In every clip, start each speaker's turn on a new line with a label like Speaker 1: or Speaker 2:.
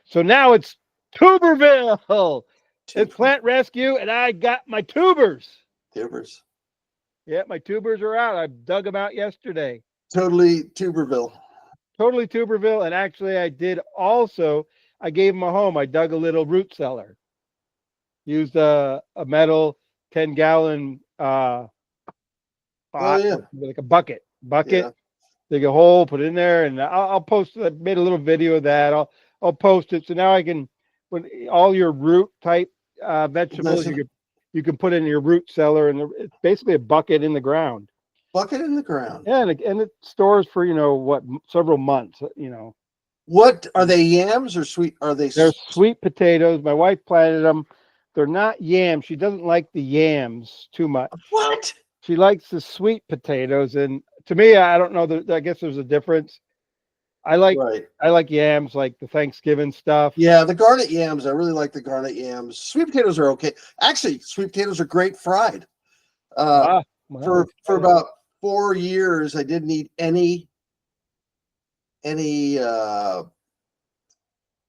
Speaker 1: So now it's Tuberville. It's
Speaker 2: Tubers.
Speaker 1: plant rescue, and I got my tubers.
Speaker 2: Tubers.
Speaker 1: Yeah, my tubers are out. I dug them out yesterday.
Speaker 2: Totally Tuberville.
Speaker 1: Totally Tuberville. And actually, I did also, I gave them a home. I dug a little root cellar, used a metal 10-gallon
Speaker 2: Oh
Speaker 1: pot,
Speaker 2: yeah.
Speaker 1: like a bucket,
Speaker 2: Yeah.
Speaker 1: dig a hole, put it in there, and I'll post. I made a little video of that. I'll post it. So now I can, when all your root type vegetables,
Speaker 2: That's a
Speaker 1: you can put in your root cellar, and it's basically a bucket in the ground.
Speaker 2: bucket in the ground.
Speaker 1: Yeah, and it stores for what, several months.
Speaker 2: What are they, yams or sweet? Are they
Speaker 1: They're sweet potatoes. My wife planted them. They're not yams. She doesn't like the yams too much.
Speaker 2: what?
Speaker 1: She likes the sweet potatoes, and to me, I don't know. I guess there's a difference. I like
Speaker 2: Right.
Speaker 1: I like yams, like the Thanksgiving stuff.
Speaker 2: Yeah, the garnet yams. I really like the garnet yams. Sweet potatoes are okay. Actually, sweet potatoes are great fried.
Speaker 1: Ah, well,
Speaker 2: For about 4 years, I didn't eat any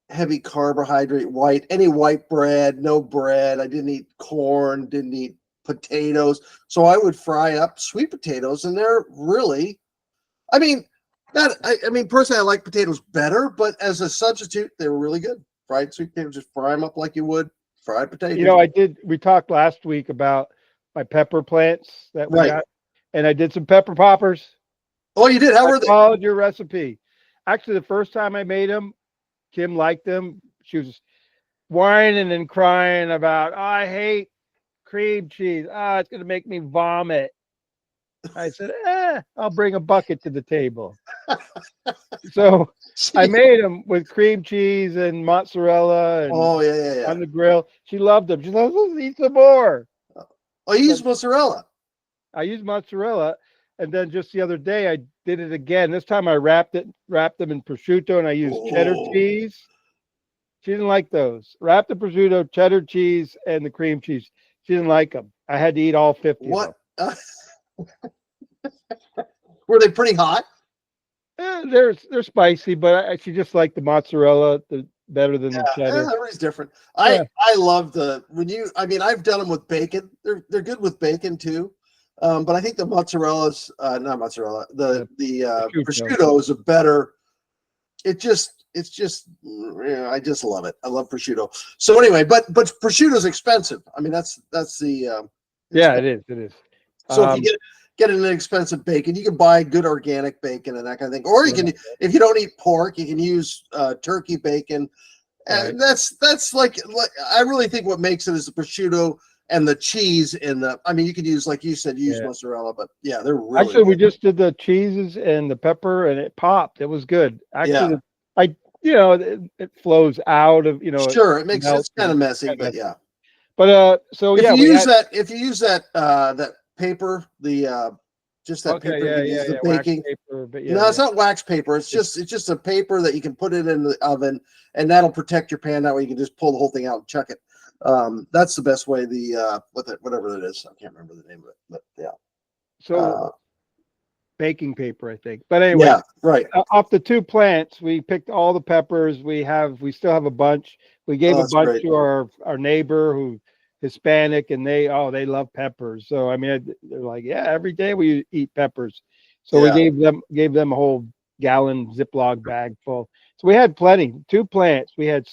Speaker 2: heavy carbohydrate any white bread, no bread. I didn't eat corn, didn't eat potatoes. So I would fry up sweet potatoes, and they're really, I mean, I mean, personally, I like potatoes better, but as a substitute, they were really good. Fried sweet potatoes, just fry them up like you would fried potatoes.
Speaker 1: I did. We talked last week about my pepper plants that we
Speaker 2: Right.
Speaker 1: got, and I did some pepper poppers.
Speaker 2: Oh, you did? How
Speaker 1: I
Speaker 2: were they?
Speaker 1: followed your recipe. Actually, the first time I made them, Kim liked them. She was whining and crying about, "Oh, I hate cream cheese. Ah, it's going to make me vomit." I said, I'll bring a bucket to the table. So I made them with cream cheese and mozzarella and
Speaker 2: Oh, yeah.
Speaker 1: on the grill. She loved them. She said, "Let's eat some more."
Speaker 2: Oh, you use mozzarella.
Speaker 1: I used mozzarella, and then just the other day I did it again. This time I wrapped them in prosciutto, and I used cheddar
Speaker 2: Oh.
Speaker 1: cheese. She didn't like those. Wrapped the prosciutto, cheddar cheese, and the cream cheese. She didn't like them. I had to eat all 50 of
Speaker 2: What?
Speaker 1: them.
Speaker 2: Were they pretty hot?
Speaker 1: They're spicy, but she just liked the mozzarella better than the cheddar.
Speaker 2: Everybody's different.
Speaker 1: Yeah.
Speaker 2: I love I mean, I've done them with bacon. They're good with bacon too. But I think the mozzarella's not mozzarella. The prosciutto is a better. It's just I just love it. I love prosciutto. So anyway, but prosciutto's expensive. I mean, that's the
Speaker 1: yeah, it is.
Speaker 2: So if you get an inexpensive bacon, you can buy good organic bacon and that kind of thing. Or you can, if you don't eat pork, you can use turkey bacon. And that's like I really think what makes it is the prosciutto and the cheese I mean, you could use, like you said, mozzarella, but yeah, they're really
Speaker 1: actually
Speaker 2: good.
Speaker 1: We just did the cheeses and the pepper, and it popped. It was good. Actually, it flows out of
Speaker 2: Sure, it makes it's kind of messy, but yeah.
Speaker 1: But so
Speaker 2: if
Speaker 1: yeah,
Speaker 2: if you use that paper, just that paper, the baking
Speaker 1: paper, but
Speaker 2: no, it's not wax paper. It's just a paper that you can put it in the oven, and that'll protect your pan. That way you can just pull the whole thing out and chuck it. That's the best way. Whatever it is, I can't remember the name of it, but yeah.
Speaker 1: So baking paper, I think. But anyway,
Speaker 2: yeah, right.
Speaker 1: Off the 2 plants, we picked all the peppers. We still have a bunch. We gave a bunch to our neighbor who Hispanic, and they love peppers. So I mean, they're like, yeah, every day we eat peppers. So we gave them a whole gallon Ziploc bag full. So we had plenty. 2 plants. We had,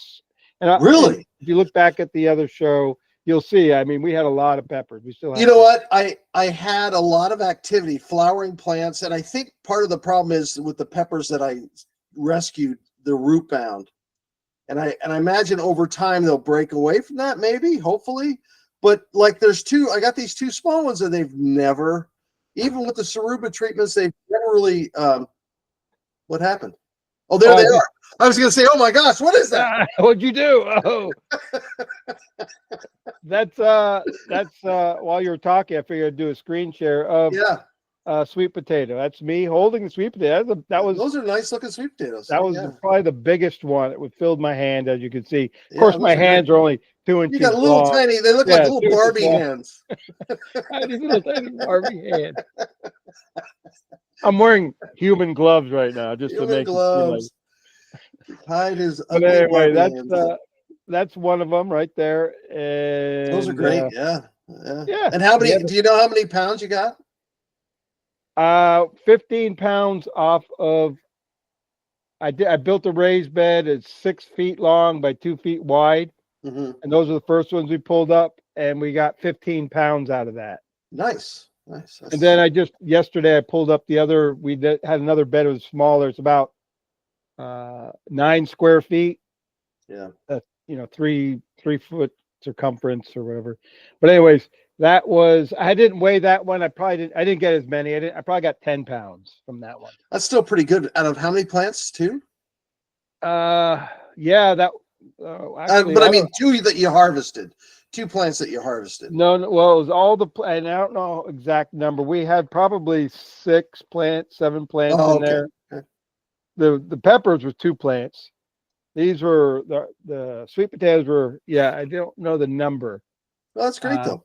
Speaker 2: really.
Speaker 1: If you look back at the other show, you'll see. I mean, we had a lot of peppers. We still have.
Speaker 2: You know what? I had a lot of activity, flowering plants, and I think part of the problem is with the peppers that I rescued, the root bound. And I imagine over time they'll break away from that, maybe, hopefully. But like I got these 2 small ones, and they've never, even with the Ceruba treatments, they've never really what happened? Oh, there they are. I was gonna say, oh my gosh, what is that?
Speaker 1: What'd you do? Oh. That's while you were talking, I figured I'd do a screen share of sweet potato. That's me holding the sweet potato.
Speaker 2: Those are nice looking sweet potatoes.
Speaker 1: That was probably the biggest one. It filled my hand, as you can see. Of course, my hands are only 2 inches.
Speaker 2: You got little
Speaker 1: long.
Speaker 2: tiny. They look like little Barbie hands.
Speaker 1: These little tiny Barbie hands. I'm wearing human gloves right now, just to make
Speaker 2: gloves. Hide his
Speaker 1: But
Speaker 2: ugly
Speaker 1: anyway,
Speaker 2: Barbie hands.
Speaker 1: that's one of them right there. And
Speaker 2: Those are great. Yeah. Yeah.
Speaker 1: yeah.
Speaker 2: And how
Speaker 1: we
Speaker 2: many,
Speaker 1: have
Speaker 2: do you know how many pounds you got?
Speaker 1: 15 pounds off of. I built a raised bed. It's 6 feet long by 2 feet wide,
Speaker 2: Hmm.
Speaker 1: and those are the first ones we pulled up, and we got 15 pounds out of that.
Speaker 2: Nice. Nice.
Speaker 1: And then yesterday I pulled up the other. Had another bed. It was smaller. It's about 9 square feet.
Speaker 2: Yeah.
Speaker 1: 3 foot circumference or whatever. But anyways, that was. I didn't weigh that one. I didn't get as many. I probably got 10 pounds from that one.
Speaker 2: That's still pretty good. Out of how many plants? 2?
Speaker 1: Yeah, that. Actually,
Speaker 2: But I mean, 2 that you harvested. 2 plants that you harvested.
Speaker 1: No, well, it was all and I don't know exact number. We had probably 7 plants in there.
Speaker 2: Okay.
Speaker 1: The peppers was 2 plants. These were the sweet potatoes were, yeah, I don't know the number.
Speaker 2: Well, that's great though.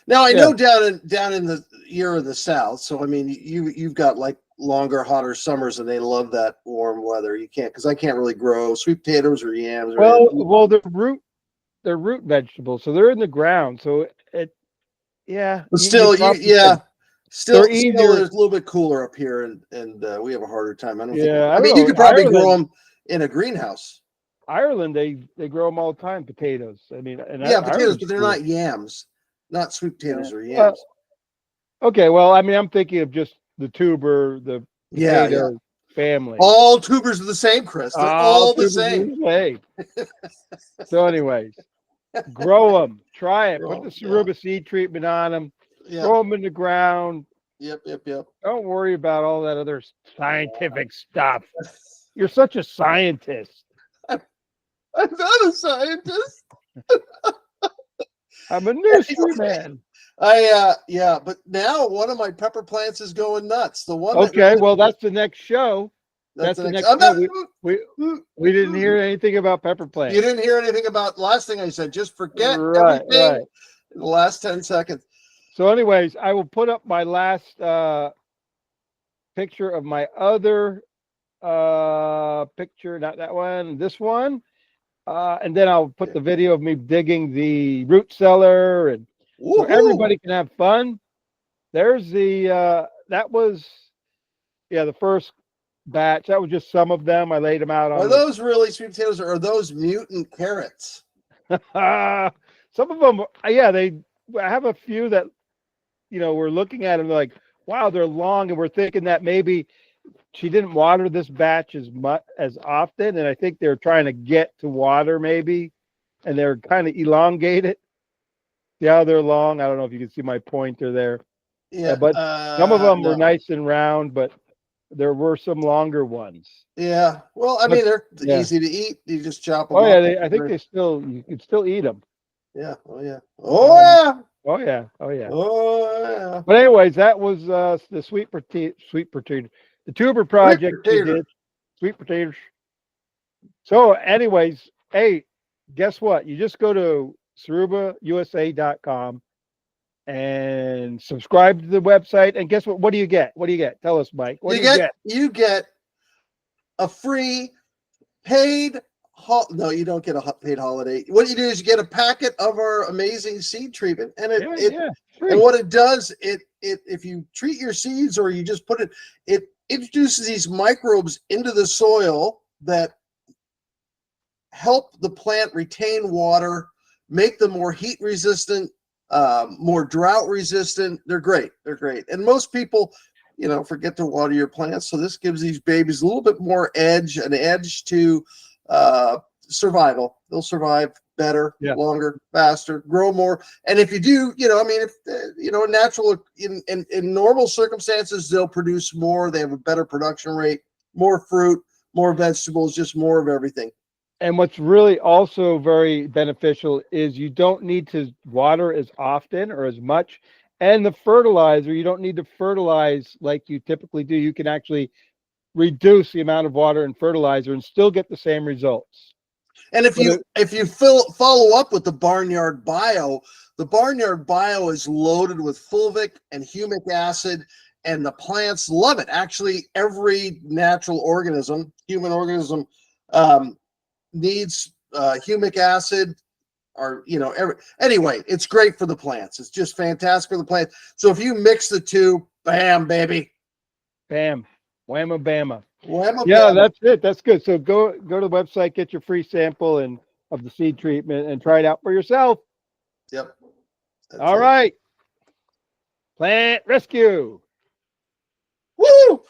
Speaker 2: Now I know down in the you're in the South, so I mean you've got like longer, hotter summers, and they love that warm weather. You can't, because I can't really grow sweet potatoes or yams.
Speaker 1: Well, they're root vegetables, so they're in the ground. So yeah.
Speaker 2: But still, still,
Speaker 1: they're easier.
Speaker 2: it's a little bit cooler up here, and we have a harder time. I don't think.
Speaker 1: I
Speaker 2: mean,
Speaker 1: know.
Speaker 2: you could probably grow them in a greenhouse.
Speaker 1: Ireland, they grow them all the time. Potatoes. I mean,
Speaker 2: potatoes, but they're not yams, not sweet potatoes or yams.
Speaker 1: Okay, well, I mean, I'm thinking of just the tuber, the potato family.
Speaker 2: All tubers are the same, Chris. They're all the same.
Speaker 1: So, anyways, grow them, try it, put the Ceruba seed treatment on them, throw them in the ground.
Speaker 2: Yep.
Speaker 1: Don't worry about all that other scientific stuff. You're such a scientist.
Speaker 2: I'm not a scientist.
Speaker 1: I'm a nursery man.
Speaker 2: But now one of my pepper plants is going nuts. The one.
Speaker 1: Well, that's the next show. That's the next show. We didn't hear anything about pepper plants.
Speaker 2: You didn't hear anything about the last thing I said. Just forget everything in the last 10 seconds.
Speaker 1: So, anyways, I will put up my last picture of my other picture, not that one, this one. And then I'll put the video of me digging the root cellar, and so everybody can have fun. There's that was the first batch. That was just some of them. I laid them out on.
Speaker 2: Are those really sweet potatoes, or are those mutant carrots?
Speaker 1: Some of them, I have a few that, we're looking at them like, wow, they're long, and we're thinking that maybe she didn't water this batch as often, and I think they're trying to get to water maybe, and they're kind of elongated. See how they're long? I don't know if you can see my pointer there. Yeah, but some of them were nice and round, but there were some longer ones.
Speaker 2: Yeah, well, I mean, they're easy to eat. You just chop them.
Speaker 1: Oh yeah, I think you can still eat them.
Speaker 2: Yeah. Oh yeah. Oh yeah.
Speaker 1: Oh yeah. Oh yeah.
Speaker 2: Oh yeah.
Speaker 1: But anyways, that was the sweet potato, the tuber project we did. Sweet potatoes. So, anyways, hey, guess what? You just go to cerubausa.com and subscribe to the website. And guess what? What do you get? What do you get? Tell us, Mike. What do you get?
Speaker 2: You get a free paid. No, you don't get a paid holiday. What you do is you get a packet of our amazing seed treatment, and and what it does, if you treat your seeds or you just put it introduces these microbes into the soil that help the plant retain water, make them more heat resistant, more drought resistant. They're great. And most people, forget to water your plants. So this gives these babies a little bit more an edge to survival. They'll survive better, longer, faster, grow more. And if you do, in normal circumstances, they'll produce more. They have a better production rate, more fruit, more vegetables, just more of everything.
Speaker 1: And what's really also very beneficial is you don't need to water as often or as much. And the fertilizer, you don't need to fertilize like you typically do. You can actually reduce the amount of water and fertilizer and still get the same results.
Speaker 2: And if you follow up with the Barnyard Bio, the Barnyard Bio is loaded with fulvic and humic acid, and the plants love it. Actually, every natural organism, human organism, needs humic acid, or anyway, it's great for the plants. It's just fantastic for the plants. So if you mix the two, bam, baby,
Speaker 1: Bam, whamma bamma.
Speaker 2: whamma,
Speaker 1: Yeah,
Speaker 2: bam.
Speaker 1: that's it. That's good. So go to the website, get your free sample and of the seed treatment, and try it out for yourself.
Speaker 2: Yep. That's
Speaker 1: All
Speaker 2: it.
Speaker 1: right, plant rescue.
Speaker 2: Woo!